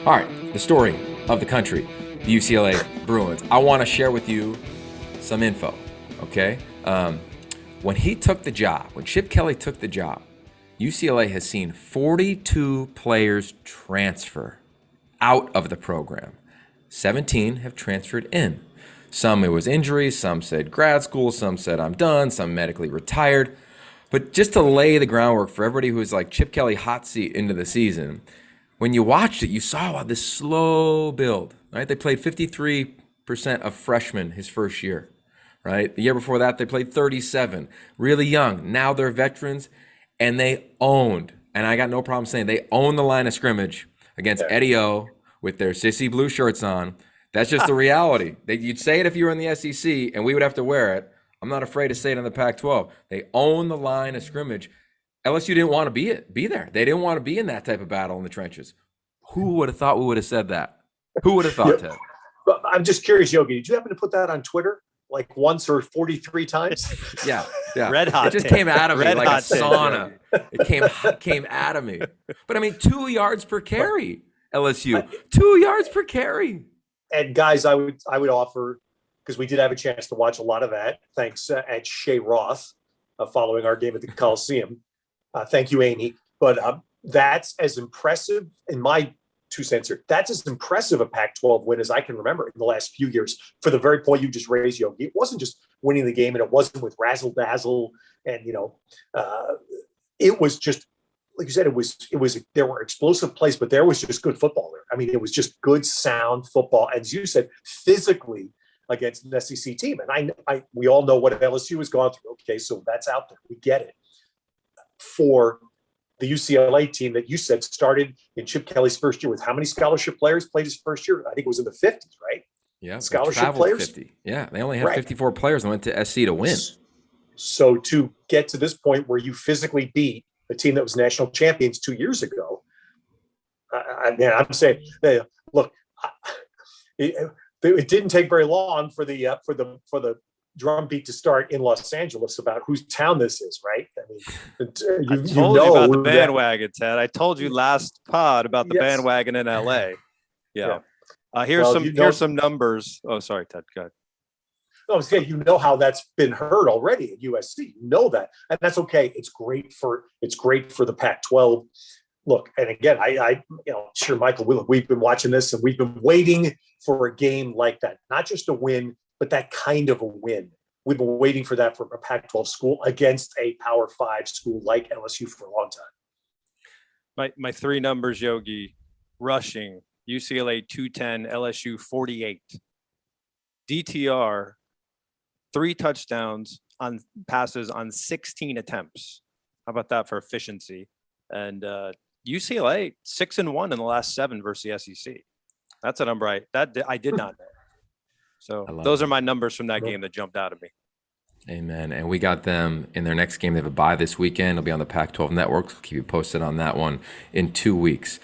All right, the story of the country, the UCLA Bruins. I want to share with you some info, okay? When he took the job, when Chip Kelly took the job, UCLA has seen 42 players transfer out of the program. 17 have transferred in. Some it was injuries, some said grad school, some said I'm done, some medically retired. But just to lay the groundwork for everybody who was like Chip Kelly hot seat into the season, when you watched it, you saw this slow build, right? They played 53% of freshmen his first year, right? The year before that, they played 37, really young. Now they're veterans, and they owned, and I got no problem saying they owned the line of scrimmage against Eddie O with their sissy blue shirts on. That's just the reality. You'd say it if you were in the SEC, and we would have to wear it. I'm not afraid to say it in the Pac-12. They own the line of scrimmage. LSU didn't want to be there. They didn't want to be in that type of battle in the trenches. Who would have thought we would have said that? Who would have thought, Ted? But I'm just curious, Yogi, did you happen to put that on Twitter like once or 43 times? Yeah. Red hot. It just came out of me Red like a hot sauna. It came out of me. But I mean, 2 yards per carry, LSU. 2 yards per carry. And guys, I would offer, because we did have a chance to watch a lot of that. Thanks at Shea Roth following our game at the Coliseum. Thank you, Amy. But that's as impressive in my 2 cents here. That's as impressive a Pac-12 win as I can remember in the last few years. For the very point you just raised, Yogi, it wasn't just winning the game, and it wasn't with razzle dazzle, and it was just like you said. It was there were explosive plays, but there was just good football there. I mean, it was just good, sound football, as you said, physically against an SEC team. And we all know what LSU has gone through. Okay, so that's out there. We get it. For the UCLA team that you said started in Chip Kelly's first year with how many scholarship players played his first year? I think it was in the 50s, right? Yeah, scholarship players. 50. Yeah, they only had 54 players and went to SC to win. So to get to this point where you physically beat a team that was national champions 2 years ago, I'm saying, look, it didn't take very long for the drumbeat to start in Los Angeles about whose town this is, right? I mean, I told you about the bandwagon, Ted. I told you last pod about the bandwagon in LA. Yeah. Here's some numbers. Oh, sorry, Ted. Go ahead. No, how that's been heard already at USC. You know that, and that's okay. It's great for the Pac-12. Look, and again, sure, Michael, we've been watching this and we've been waiting for a game like that, not just a win, but that kind of a win. We've been waiting for that from a Pac-12 school against a Power 5 school like LSU for a long time. My 3 numbers, Yogi: rushing, UCLA 210, LSU 48. DTR, 3 touchdowns on passes on 16 attempts. How about that for efficiency? And UCLA 6-1 in the last 7 versus the SEC. That's a number I did not know. So those are my numbers from that game that jumped out at me. Amen. And we got them in their next game. They have a bye this weekend. It'll be on the Pac-12 network. We'll keep you posted on that one in 2 weeks.